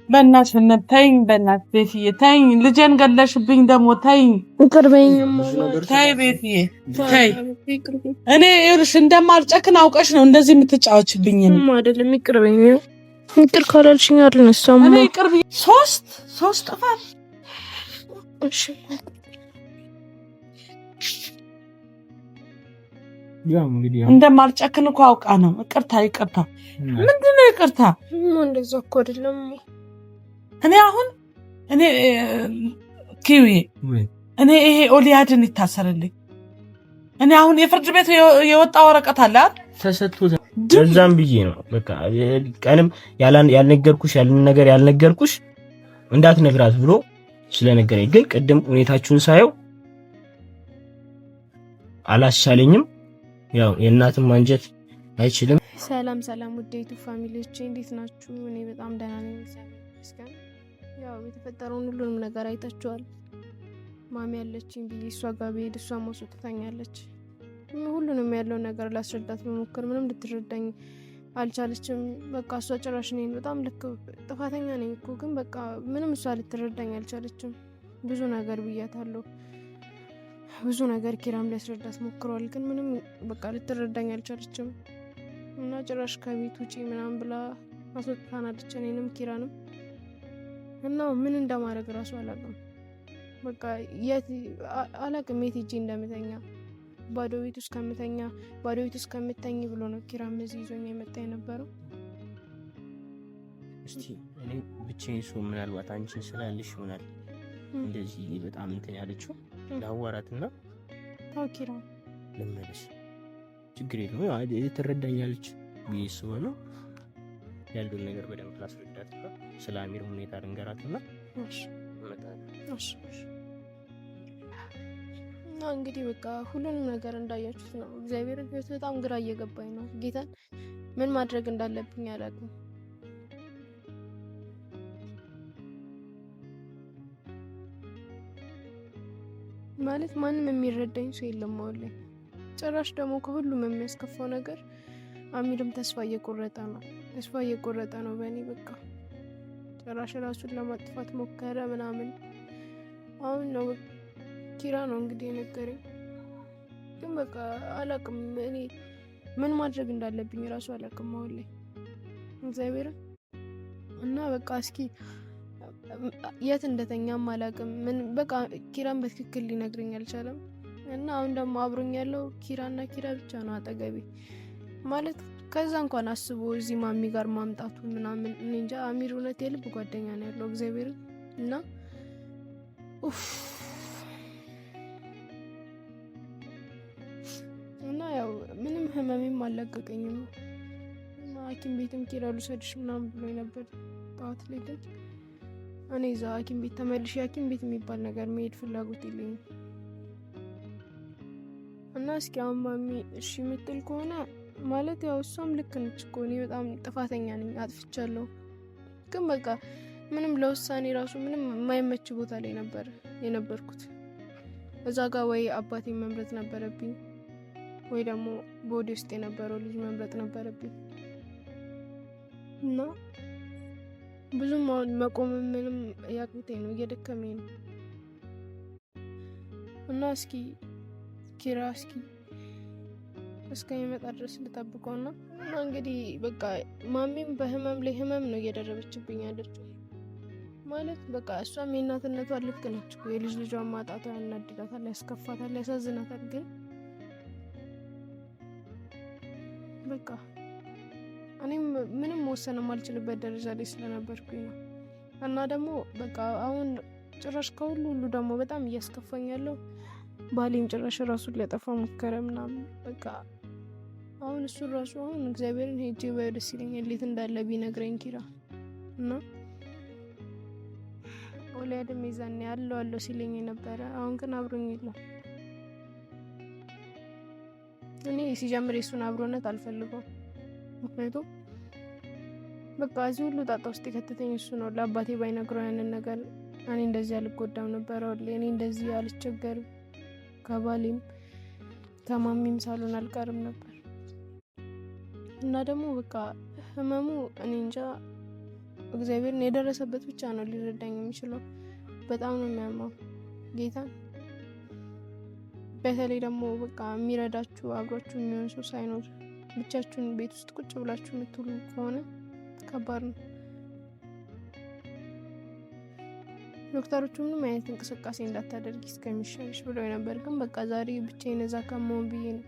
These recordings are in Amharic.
በእናትህ ተይኝ፣ በእናትህ ቤትዬ ተይኝ። ልጄን ገለሽብኝ ደግሞ ተይኝ። ይቅርበኝ ተይ ቤትዬ ተይ። እኔ እርሽ እንደማልጨክን አውቀሽ ነው እንደዚህ የምትጫወችብኝ ነው አይደለም? ይቅርበኝ። ይቅር ካላልሽኝ አልነሳም። እኔ ይቅር ሶስት ጥፋት እሺ ያው እንግዲህ እንደማልጨክን እኮ አውቃ ነው። ይቅርታ ምንድነው ይቅርታ? እንደዛ እኮ አይደለም። እኔ ኪዊ እኔ ይሄ ኦሊያድን ይታሰርልኝ። እኔ አሁን የፍርድ ቤት የወጣ ወረቀት አለ ተሰጥቶት በዛም ብዬ ነው በቃ ቀንም ያልነገርኩሽ ነገር ያልነገርኩሽ እንዳትነግራት ብሎ ስለነገረኝ፣ ግን ቅድም ሁኔታችሁን ሳየው አላሻለኝም። ያው የእናትም አንጀት አይችልም። ሰላም ውዴቱ ፋሚሊዎቼ እንዴት ናችሁ? እኔ በጣም ደህና ነኝ፣ እግዚአብሔር ይመስገን። ያው የተፈጠረውን ሁሉንም ነገር አይታችኋል። ማሚ ያለችኝ ብዬ እሷ ጋር ብሄድ እሷ ማስወጥታኛለች። ሁሉንም ያለው ነገር ላስረዳት በሞከር ምንም ልትረዳኝ አልቻለችም። በቃ እሷ ጭራሽ ነኝ በጣም ልክ ጥፋተኛ ነኝ እኮ ግን በቃ ምንም እሷ ልትረዳኝ አልቻለችም። ብዙ ነገር ብያታለሁ፣ ብዙ ነገር ኪራም ሊያስረዳት ሞክሯል፣ ግን ምንም በቃ ልትረዳኝ አልቻለችም። እና ጭራሽ ከቤት ውጪ ምናምን ብላ አስወጥታናለች እኔንም ኪራንም። እና ምን እንደማድረግ እራሱ አላውቅም። በቃ አላውቅም የት ሄጄ እንደምተኛ፣ ባዶ ቤት ውስጥ ከምተኛ ባዶ ቤት ውስጥ ከምተኝ ብሎ ነው ኪራም እዚህ ይዞኝ የመጣ የነበረው። እስቲ እኔ ብቻዬን ሰው ምናልባት አንቺን ስላልሽ ይሆናል እንደዚህ በጣም እንትን ያለችው ላዋራትና ኪራ ለመለስ ችግር የለውም ትረዳኛለች ብዬ ነው ያለውን ነገር በደንብ ላስረዳትና ስለ አሚር ሁኔታ ልንገራትና እና እንግዲህ በቃ ሁሉንም ነገር እንዳያችሁት ነው። እግዚአብሔር በጣም ግራ እየገባኝ ነው። ጌታን ምን ማድረግ እንዳለብኝ አላውቅም። ማለት ማንም የሚረዳኝ ሰው የለም አሁን ላይ። ጭራሽ ደግሞ ከሁሉም የሚያስከፋው ነገር አሚርም ተስፋ እየቆረጠ ነው በእኔ። በቃ ጭራሽ ራሱን ለማጥፋት ሞከረ ምናምን። አሁን ነው ኪራ ነው እንግዲህ የነገረኝ፣ ግን በቃ አላውቅም እኔ ምን ማድረግ እንዳለብኝ ራሱ አላውቅም አሁን ላይ እግዚአብሔር። እና በቃ እስኪ የት እንደተኛም አላውቅም። ምን በቃ ኪራን በትክክል ሊነግረኝ አልቻለም። እና አሁን ደግሞ አብሮኝ ያለው ኪራና ኪራ ብቻ ነው አጠገቤ። ማለት ከዛ እንኳን አስቦ እዚህ ማሚ ጋር ማምጣቱ ምናምን እኔ እንጃ። አሚር እውነት የልብ ጓደኛ ነው ያለው እግዚአብሔር። እና እና ያው ምንም ህመሜም አልለቀቀኝም። ሐኪም ቤትም ኪራ ልውሰድሽ ምናምን ብሎኝ ነበር ጠዋት ላይ። ግን እኔ እዛ ሐኪም ቤት ተመልሼ ሐኪም ቤት የሚባል ነገር መሄድ ፍላጎት የለኝም። እና እስኪ አሁን ማሚ እሺ የምትል ከሆነ ማለት ያው እሷም ልክ ነች እኮ እኔ በጣም ጥፋተኛ ነኝ፣ አጥፍቻለሁ። ግን በቃ ምንም ለውሳኔ ራሱ ምንም የማይመች ቦታ ላይ ነበር የነበርኩት። እዛ ጋር ወይ አባቴ መምረጥ ነበረብኝ ወይ ደግሞ ቦዲ ውስጥ የነበረው ልጅ መምረጥ ነበረብኝ። እና ብዙም አሁን መቆም ምንም ያቅተኝ ነው፣ እየደከመኝ ነው። እና እስኪ ኪራ እስከሚመጣ ድረስ ልጠብቀውና እንግዲህ በቃ ማሚም በህመም ላይ ህመም ነው እየደረበችብኝ ያለችው። ማለት በቃ እሷም የእናትነቷ ልክ ነች እኮ የልጅ ልጇን ማጣቷ ያናድዳታል፣ ያስከፋታል፣ ያሳዝናታል። ግን በቃ እኔም ምንም መወሰን የማልችልበት ደረጃ ላይ ስለነበርኩኝ ነው። እና ደግሞ በቃ አሁን ጭራሽ ከሁሉ ደግሞ በጣም እያስከፋኝ ያለው ባሌም ጭራሽ ራሱን ሊያጠፋ ሞከረ ምናምን። በቃ አሁን እሱ ራሱ አሁን እግዚአብሔርን ሄጄ ባየው ደስ ይለኛል የት እንዳለ ቢነግረኝ ኪራ። እና ኦሊያድም ይዛኔ አለው ሲለኝ ነበረ። አሁን ግን አብሮኝ የለም። እኔ ሲጀምር የሱን አብሮነት አልፈልገውም። ምክንያቱም በቃ እዚህ ሁሉ ጣጣ ውስጥ የከተተኝ እሱ ነው። ለአባቴ ባይነግረው ያንን ነገር እኔ እንደዚህ አልጎዳም ነበረ፣ እኔ እንደዚህ አልቸገርም፣ ከባሌም ከማሚም ሳሎን አልቀርም ነበር። እና ደግሞ በቃ ህመሙ እኔ እንጃ እግዚአብሔርን የደረሰበት ብቻ ነው ሊረዳኝ የሚችለው። በጣም ነው የሚያማው ጌታ። በተለይ ደግሞ በቃ የሚረዳችሁ አብሯችሁ የሚሆን ሰው ሳይኖር ብቻችሁን ቤት ውስጥ ቁጭ ብላችሁ የምትውሉ ከሆነ ከባድ ነው። ዶክተሮቹ ምንም አይነት እንቅስቃሴ እንዳታደርጊ እስከሚሻልሽ ብለው ነበር። ግን በቃ ዛሬ ብቻዬን እዛ ከመሆን ብዬ ነው።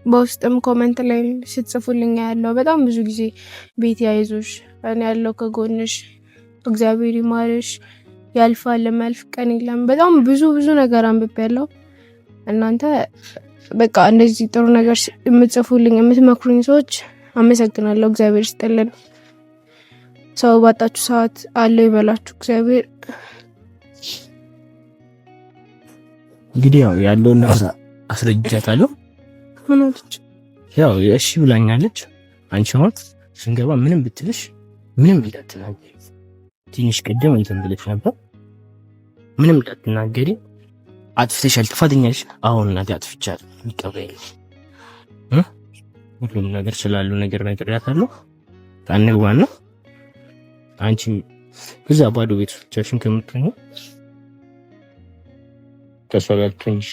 በውስጥም ኮመንት ላይ ስትጽፉልኝ ያለው በጣም ብዙ ጊዜ ቤት ያይዞሽ፣ እኔ ያለው ከጎንሽ፣ እግዚአብሔር ይማርሽ፣ ያልፋል፣ ለማልፍ ቀን የለም። በጣም ብዙ ነገር አንብቤያለሁ። እናንተ በቃ እንደዚህ ጥሩ ነገር የምትጽፉልኝ የምትመክሩኝ ሰዎች አመሰግናለሁ። እግዚአብሔር ይስጥልን። ሰው ባጣችሁ ሰዓት አለው ይበላችሁ እግዚአብሔር። እንግዲህ ያለውን ነገር አስረጃታለሁ። ሆኖልሽ እሺ ብላኛለች። አንቺ አሁን ስንገባ ምንም ብትልሽ ምንም እንዳትናገሪ። ትንሽ ቀደም እንትን ብለሽ ነበር። ምንም እንዳትናገሪ። አጥፍተሻል፣ ጥፋተኛሽ። አሁን እናቴ አጥፍቻለሁ፣ ይቀበል። ሁሉም ነገር ስላለው ነገር ነግሬያታለሁ። ታንግባና አንቺ እዛ ባዶ ቤት ብቻሽን ከምትሆኚ ከሷ ጋር ትሆኚሽ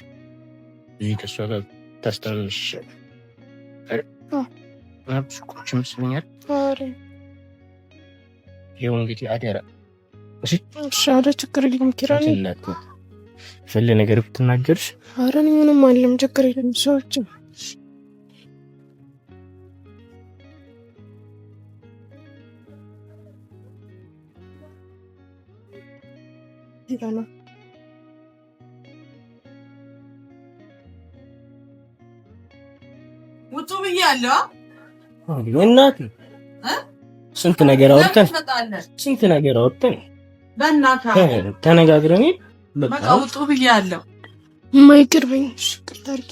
እዚህ ከሷ ጋር ታስተምርሽ አብሽኩች መስለኛል። ይኸው እንግዲህ አደራ እሺ። ሻለ ችግር የለም ኪራኒ ፈለ ነገር ብትናገርሽ አረን ምንም አይደለም ችግር የለም። ሰዎች ይላና ውጡ ብያለሁ። እናቴ ስንት ነገር አውርተን በእናትህ ተነጋግረን በቃ ውጡ ብያለሁ። ማይቅርበኝ ሽቅርታርኪ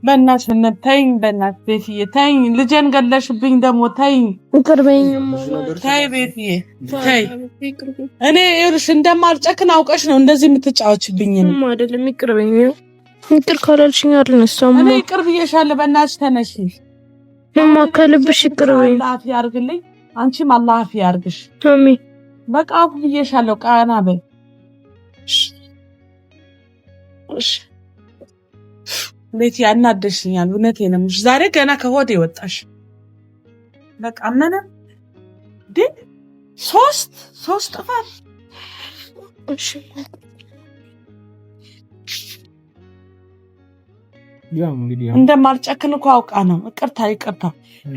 በእናትህ ተይኝ፣ በእናትህ ቤትዬ ተይኝ። ልጄን ገለሽብኝ ደግሞ ተይኝ። ይቅርበኝ ተይ ቤትዬ ተይ። እኔ ይኸውልሽ እንደማልጨክን አውቀሽ ነው እንደዚህ የምትጫወችብኝ ነው አይደለም? ይቅርበኝ። ይቅር ካላልሽኝ አልነሳም። እኔ ይቅር ብዬሻለሁ። በእናትሽ ተነሺ። ከልብሽ ይቅርበኝ። አላህ ያርግልኝ። አንቺም አላህ ያርግሽ። አሜን። በቃ ብዬሻለሁ። ቃና በይ እሺ። ቤት ያናደሽኛል። እውነቴን ነው። ዛሬ ገና ከሆዴ ወጣሽ። በቃ ምንም ሶስት ጥፋት እሺ። እንደማልጨክን እኮ አውቃ ነው። ይቅርታ።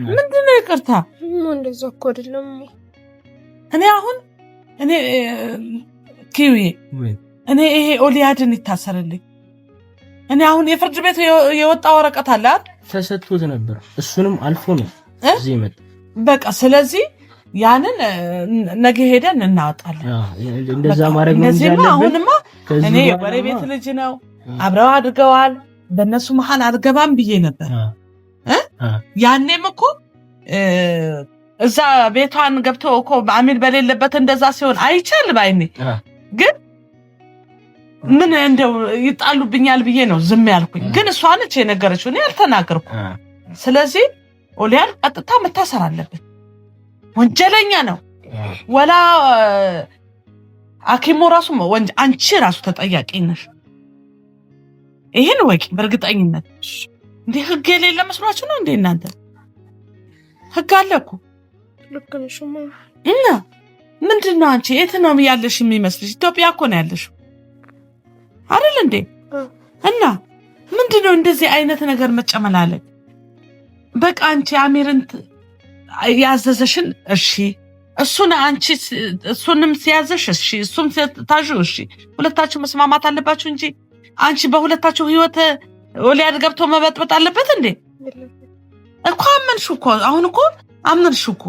ምንድነው ይቅርታ? እንደዛ እኮ አይደለም። እኔ ኪዊ ይሄ ኦሊያድን ይታሰርልኝ። እኔ አሁን የፍርድ ቤት የወጣ ወረቀት አለ ተሰጥቶት ነበር። እሱንም አልፎ ነው እዚህ መጣ። በቃ ስለዚህ ያንን ነገ ሄደን እናወጣለን። እንደዛ ማድረግ ነው እንጂ አሁንማ እኔ ወሬ ቤት ልጅ ነው አብረው አድርገዋል። በእነሱ መሀል አልገባም ብዬ ነበር። ያኔም እኮ እዛ ቤቷን ገብቶ እኮ አሚል በሌለበት እንደዛ ሲሆን አይቻል ባይኔ ግን ምን እንደው ይጣሉብኛል ብዬ ነው ዝም ያልኩኝ። ግን እሷ ነች የነገረችው፣ እኔ አልተናገርኩ። ስለዚህ ኦሊያን ቀጥታ መታሰር አለበት። ወንጀለኛ ነው። ወላ አኪሞ ራሱ አንቺ ራሱ ተጠያቂ ነሽ። ይሄን ወቂ በእርግጠኝነት። እንዴ ህግ የሌለ መስሏችሁ ነው እንዴ እናንተ? ህግ አለ እኮ። ልክ ነሽ እና ምንድነው አንቺ የት ነው ያለሽ የሚመስልሽ? ኢትዮጵያ እኮ ነው ያለሽ አይደል እንዴ? እና ምንድነው እንደዚህ አይነት ነገር መጨመላለቅ? በቃ አንቺ አሚርን ያዘዘሽን እሺ፣ እሱንም ሲያዘሽ እሺ፣ እሱም ታጁ እሺ፣ ሁለታችሁ መስማማት አለባችሁ እንጂ አንቺ በሁለታችሁ ህይወት ኦሊያድ ገብቶ መበጥበጥ አለበት እንዴ? እኮ አመንሽ እኮ አሁን እኮ አመንሽ እኮ።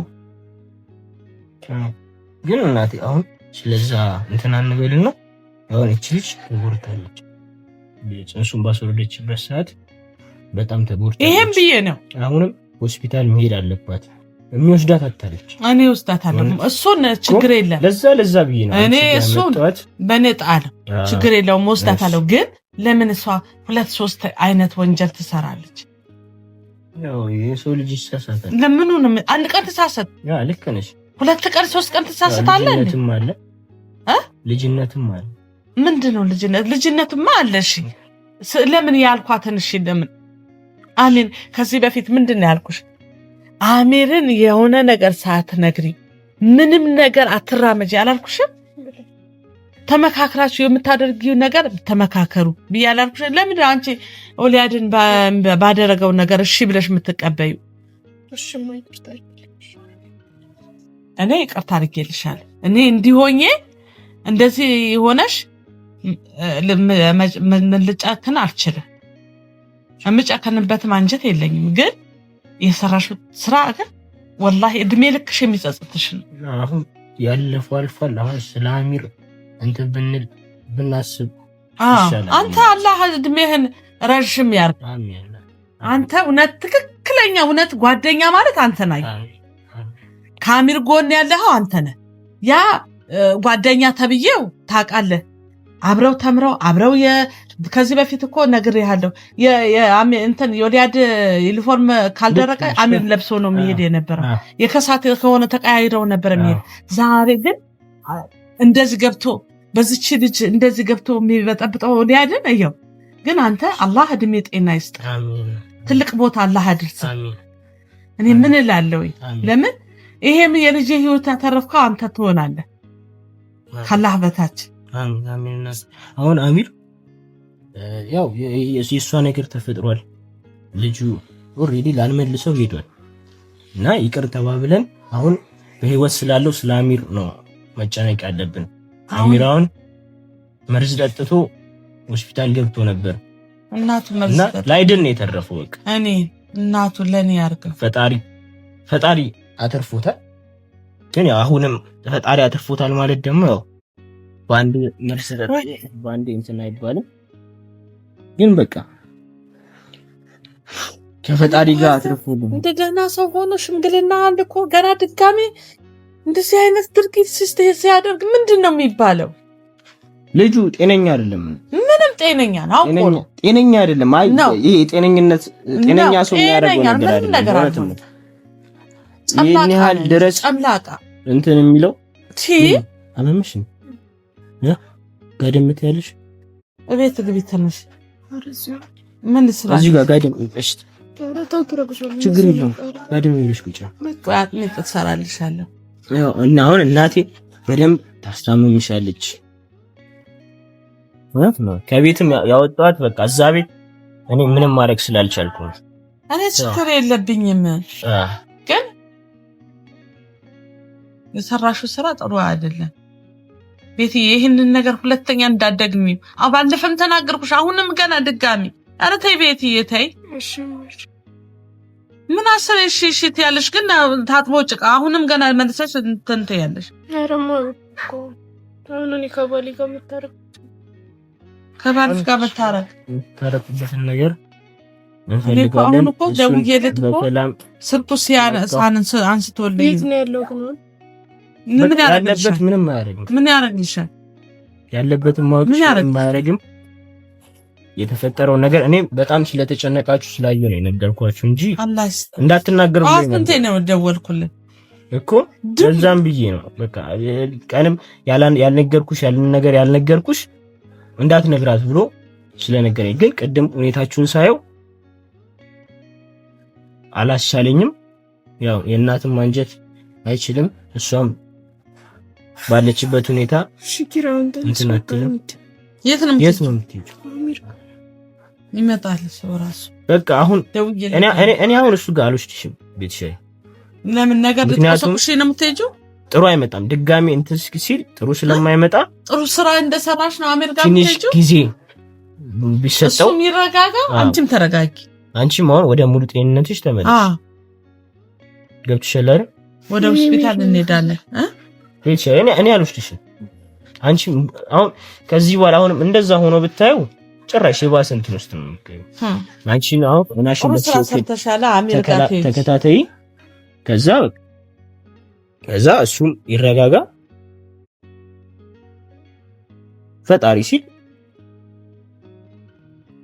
ግን እናቴ አሁን ስለዛ እንትን አንበልና አሁን እቺ ልጅ ተጎድታለች። እሱን ባስወረደችበት ሰዓት በጣም ተጎድታለች። ይሄም ብዬ ነው አሁንም ሆስፒታል መሄድ አለባት። የሚወስዳት አታለች። እኔ ወስዳታለሁ። እሱን ችግር የለም። ለዛ ብዬ ነው እኔ እሱን በነጣል ችግር የለውም ወስዳታለሁ። ግን ለምን እሷ 2-3 አይነት ወንጀል ትሰራለች? ያው የሰው ልጅ ይሳሳታል። ለምኑን አንድ ቀን ተሳሳት። ልክ ነሽ። 2 ቀን 3 ቀን ትሳስታለህ እንዴ? ልጅነትም አለ። ምንድነው ልጅነትማ አለ። እሺ ለምን ያልኳትን እሺ ለምን አሚን ከዚህ በፊት ምንድነው ያልኩሽ? አሚርን የሆነ ነገር ሳትነግሪ ምንም ነገር አትራመጂ አላልኩሽም? ተመካክራችሁ የምታደርጊው ነገር ተመካከሩ ብያላልኩሽ። ለምን አንቺ ኦሊያድን ባደረገው ነገር እሺ ብለሽ የምትቀበዩ? እሺ እኔ ይቅርታ አድርጌልሻለሁ። እኔ እንዲሆኜ እንደዚህ ሆነሽ ልጨክን አልችልም። የምጨክንበትም አንጀት የለኝም። ግን የሰራሽው ስራ ግን ወላሂ እድሜ ልክሽ የሚጸጽትሽ ነው። አሁን ያለፈው አልፏል። አሁን ስለ አሚር እንትን ብናስብ ይሻላል። አንተ አላህ እድሜህን ረጅም ያርግ። አንተ እውነት ትክክለኛ እውነት ጓደኛ ማለት አንተ ነህ። ከአሚር ጎን ያለኸው አንተ ነህ። ያ ጓደኛ ተብዬው ታውቃለህ፣ አብረው ተምረው አብረው ከዚህ በፊት እኮ ነግሬሃለሁ። እንትን የወሊያድ ዩኒፎርም ካልደረቀ አሚር ለብሶ ነው የሚሄድ የነበረው። የከሳት ከሆነ ተቀያይረው ነበር የሚሄድ። ዛሬ ግን እንደዚህ ገብቶ በዚች ልጅ እንደዚህ ገብቶ የሚበጠብጠው ወሊያድን እየው። ግን አንተ አላህ እድሜ ጤና ይስጥ፣ ትልቅ ቦታ አላህ አድርስ። እኔ ምን እላለሁ? ለምን ይሄም የልጅ ህይወት ያተረፍከው አንተ ትሆናለህ ካላህ በታች። አሁን አሚር ያው የሷ ነገር ተፈጥሯል። ልጁ ኦሬዲ ላልመልሰው ሄዷል እና ይቅር ተባብለን አሁን በህይወት ስላለው ስለ አሚር ነው መጨነቅ ያለብን። አሚር አሁን መርዝ ጠጥቶ ሆስፒታል ገብቶ ነበር። እናቱ መርዝ ላይድን ነው የተረፈው። በቃ እኔ እናቱ ለኔ ያርገው ፈጣሪ አተርፎታል። ግን ያው አሁንም ፈጣሪ አተርፎታል ማለት ደግሞ ያው ባንድ መርዝ ጠጥቶ ባንድ እንትን አይባልም። ግን በቃ ከፈጣሪ ጋር አትርፉልኝ። እንደገና ሰው ሆኖ ሽምግልና አልኮ ገና ድጋሚ እንደዚህ አይነት ድርጊት ሲያደርግ ምንድነው የሚባለው? ልጁ ጤነኛ አይደለም። ምንም ጤነኛ ነው ነው ጤነኛ አይደለም። አይ ይሄ ጤነኝነት ጤነኛ ሰው የሚያደርገው ነገር አይደለም። ይሄን ያህል ድረስ ጨምላቃ እንትን የሚለው አመምሽኝ ያ ጋደምት ያለሽ እቤት ግቢ ተነሽ። ምን ስራ እዚህ ጋር ጋደም እሺ፣ ችግር የለውም። ጋደም ይልሽ ቁጭ ቋት ምን ትሰራልሻለሁ? ያው እና አሁን እናቴ በደንብ ታስታምምሻለች። ወፍ ነው ከቤትም ያወጣኋት በቃ እዛ ቤት እኔ ምንም ማድረግ ስላልቻልኩ ነው። እኔ ችግር የለብኝም፣ ግን የሰራሽው ስራ ጥሩ አይደለም። ቤቲ ይሄንን ነገር ሁለተኛ እንዳደግሚ ባለፈም ተናገርኩሽ። አሁንም ገና ድጋሚ ኧረ ተይ ቤቲ ተይ። ምን አሰረሽ? እሺ ትያለሽ፣ ግን ታጥቦ ጭቃ አሁንም ገና መልሰሽ እንትን ትያለሽ። አረማ እኮ አሁን እኔ ከባሌ ጋር መታረቅ ታረቁበትን ነገር እንፈልጋለን። አሁን እኮ ደውዬለት እኮ ስልኩ አንስቶልኝ የት ነው ያለው? ምን ያረግልሻል? ምንም አያረግም። ምን ያረግልሻል? ያለበትን ማወቅ ማያረግም። የተፈጠረው ነገር እኔ በጣም ስለተጨነቃችሁ ስላየሁ ነው የነገርኳችሁ እንጂ እንዳትናገሩ ነው ደወልኩልኝ እኮ በዛም ብዬ ነው። በቃ ቀንም ያልነገርኩሽ እንዳትነግራት ብሎ ስለነገረኝ፣ ግን ቅድም ሁኔታችሁን ሳየው አላሻለኝም። ያው የእናትም አንጀት አይችልም። እሷም ባለችበት ሁኔታ የት ነው የምትሄጂው? ይመጣል ሰው ራሱ በቃ አሁን እኔ አሁን እሱ ጋር አልወስድሽም ቤትሻይ። ለምን ነገር ልትቆስቁሽ ነው የምትሄጂው? ጥሩ አይመጣም። ድጋሚ እንትን ሲል ጥሩ ስለማይመጣ ጥሩ ስራ እንደሰራሽ ነው አሜሪካ የምትሄጂው። ትንሽ ጊዜ ቢሰጠው እሱም ይረጋጋ፣ አንቺም ተረጋጊ። አንቺም አሁን ወደ ሙሉ ጤንነትሽ ተመለሽ። ገብቶሻል አይደል? ወደ ሆስፒታል እንሄዳለን ቤትሻይ። እኔ አልወስድሽም። አንቺ አሁን ከዚህ በኋላ አሁንም እንደዛ ሆኖ ብታዩ ጭራሽ የባሰ እንትን ውስጥ ነው የምትገቢው። አንቺ ነው አሁን እናሽን ተከታታይ ከዛ እሱም ይረጋጋ፣ ፈጣሪ ሲል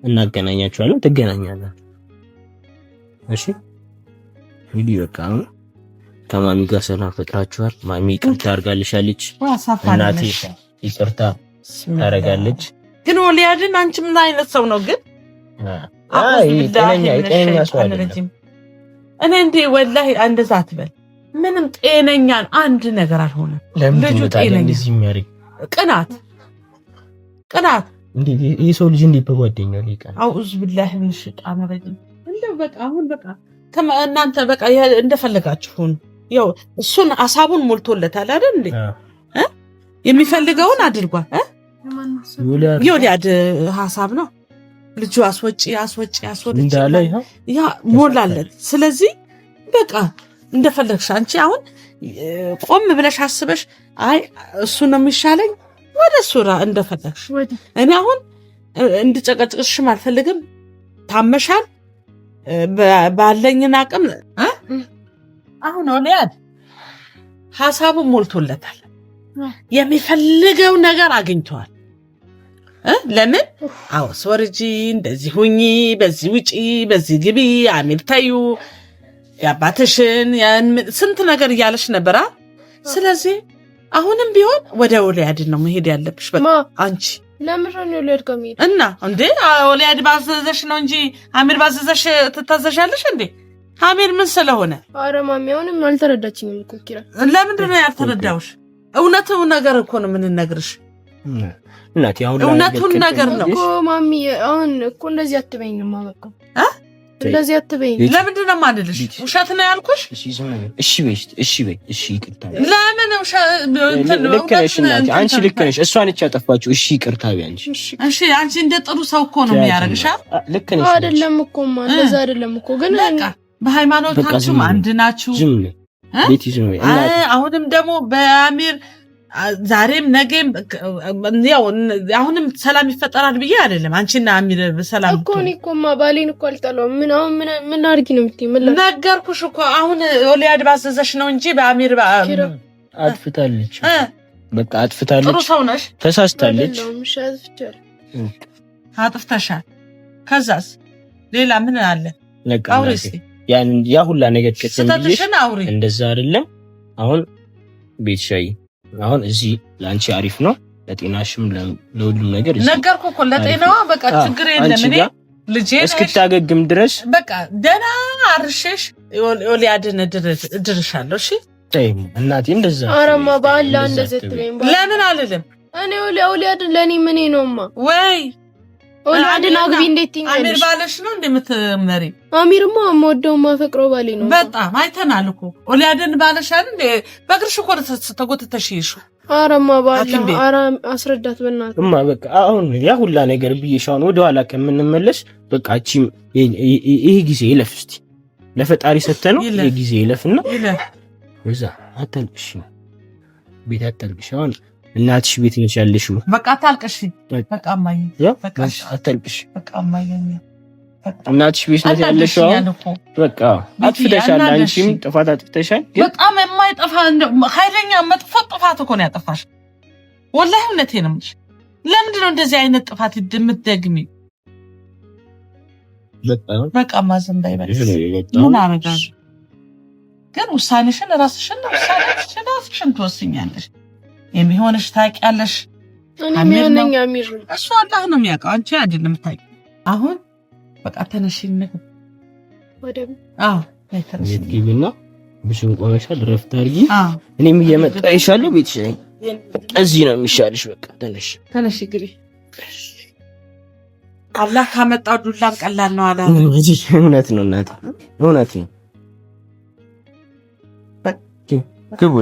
እናገናኛችኋለን፣ ትገናኛለን። እሺ ቪዲዮ በቃ ከማሚ ጋር ሰላም ፈጥራችኋል። ማሚ ይቅርታ አድርጋልሻለች። እናቴ ይቅርታ ታረጋለች። ግን ወሊያድን አንቺ ምን አይነት ሰው ነው ግን? ጤነኛ ሰው አይደለም። እኔ እንዴ ወላሂ እንደዛ አትበል። ምንም ጤነኛን አንድ ነገር አልሆነም። ልጁ ጤነኛ ቅናት እንዴ ይሄ ሰው ልጅ እንዴ በጓደኛው ሊቀና አውዝ ቢላሂ ምን ሸጣን ረጅም እንደው በቃ አሁን በቃ እናንተ በቃ እንደፈለጋችሁን ያው እሱን ሐሳቡን ሞልቶለታል አይደል እንዴ የሚፈልገውን አድርጓል የወሊያድ ሐሳብ ነው ልጁ አስወጪ እንዳለ ያ ሞላለት ስለዚህ በቃ እንደፈለግሽ አንቺ አሁን ቆም ብለሽ አስበሽ አይ እሱ ነው የሚሻለኝ ወደ ሱራ እንደፈለግሽ እኔ አሁን እንድጨቀጭቅሽም አልፈልግም ታመሻል ባለኝና አቅም አሁን ወሊያድ ሐሳቡን ሞልቶለታል የሚፈልገው ነገር አግኝቷል ለምን አውስ ወርጂ እንደዚህ ሁኚ በዚህ ውጪ በዚህ ግቢ አሚር ታዩ ያባተሽን ስንት ነገር እያለሽ ነበራ ስለዚህ አሁንም ቢሆን ወደ ወሊያድ ነው መሄድ ያለብሽ በቃ አንቺ ለምን ነው ወሊያድ ከመሄድ እና እንዴ ወሊያድ ባዘዘሽ ነው እንጂ አሚር ባዘዘሽ ትታዘሻለሽ እንዴ አሚር ምን ስለሆነ አረ ማሚ አሁንም አልተረዳችኝም እኮ ኪራ ለምንድን ነው ያልተረዳውሽ እውነቱ ነገር እኮ ነው ምን ነግርሽ እናቴ አሁን እውነቱን ነገር ነው እኮ ማሚ አሁን እኮ እንደዚህ አትበይኝማ በቃ እንደዚህ አትበይኝ ለምንድን ነው ማንልሽ ውሸት ነው ያልኩሽ እሺ በይ ይቅርታ ለምን ልክ ነሽ እናቴ አንቺ ልክ ነሽ እሷ ነች ያጠፋችው እሺ ይቅርታ ቢያንቺ እሺ አንቺ እንደ ጥሩ ሰው እኮ ነው የሚያረግሽ ልክ ነሽ አይደለም እኮማ እንደዛ አይደለም እኮ ግን በቃ በሃይማኖታችሁ አንድ ናችሁ ቤት ይዘው አሁንም ደግሞ በአሚር ዛሬም ነገም ያው አሁንም ሰላም ይፈጠራል ብዬ አይደለም አንቺና አሚር በሰላም እኮ እኔኮማ ባሌን እኮ አልጠላውም ምን አድርጊ ነው የምትይኝ ምን ነገርኩሽ እኮ አሁን ወሊያድ ባዘዘሽ ነው እንጂ በአሚር አጥፍታለች በቃ አጥፍታለች ጥሩ ሰው ነሽ ተሳስታለች አጥፍተሻል ከዛስ ሌላ ምን አለ አውሪስ ያ ሁላ ነገር ከተንብዬሽ እንደዛ አይደለም አሁን ቤት ሻይ አሁን እዚህ ላንቺ አሪፍ ነው ለጤናሽም ለሁሉም ነገር ነገርኩ እኮ ለጤናዋ በቃ ችግር የለም እኔ ልጄ እስክታገግም ድረስ በቃ ደና አርሽሽ ወሊያድን ድርሻለሁ እሺ እናቴ እንደዛ አረማ ባላ እንደዚህ ትበይኝ ለምን አልልም እኔ ወሊያድን ለኔ ምን ነውማ ወይ ወሊያድን አግቢ እንዴት ትይኛለሽ አሚር ባለሽ ነው እንደምትመሪ አሚርማ ወደው ማፈቅረው ባሌ ነው በጣም አይተናል እኮ ወሊያድን ባለሽ አይደል በእግርሽ እኮ ተጎትተሽ ይሹ አረማ ባላ አራ አስረዳት በእናትህ እማ በቃ አሁን ያ ሁላ ነገር ብዬሻውን ወደ ኋላ ከምንመለስ በቃ እቺ ይሄ ጊዜ ይለፍ እስቲ ለፈጣሪ ሰተነው ይሄ ጊዜ ይለፍና ወዛ አታልቅሽ ቤት አታልቅሽ አሁን እናትሽ ቤት ነሽ ያለሽው በቃ አታልቅሽ በቃ ማይ በቃ አታልቅሽ በቃ ማይ እናትሽ ቤት ነሽ ያለሽው በቃ አጥፍተሻል አንቺም ጥፋት አጥፍተሻል በጣም የማይጠፋ ኃይለኛ መጥፎ ጥፋት እኮ ነው ያጠፋሽ ወላሂ እውነቴን ነው ለምንድን ነው እንደዚህ አይነት ጥፋት የምትደግሚ በቃ ማዘን ባይበልሽ ምን አረጋሽ ግን ውሳኔሽን ራስሽን ትወስኛለሽ የሚሆንሽ ታውቂያለሽ አሚርነኛ አሚር እሱ አላህ ነው የሚያውቀው አንቺ አይደለም ታውቂ አሁን በቃ ተነሽኝ ወደም ይትግቢና ብሽን ቆመሻል ረፍት አድርጊ እኔም እየመጣ ይሻለው ቤትሽ እዚህ ነው የሚሻልሽ በቃ ተነሽ ግሪ አላህ ካመጣው ዱላም ቀላል ነው አላ እውነት ነው እናት እውነት ነው ግቡ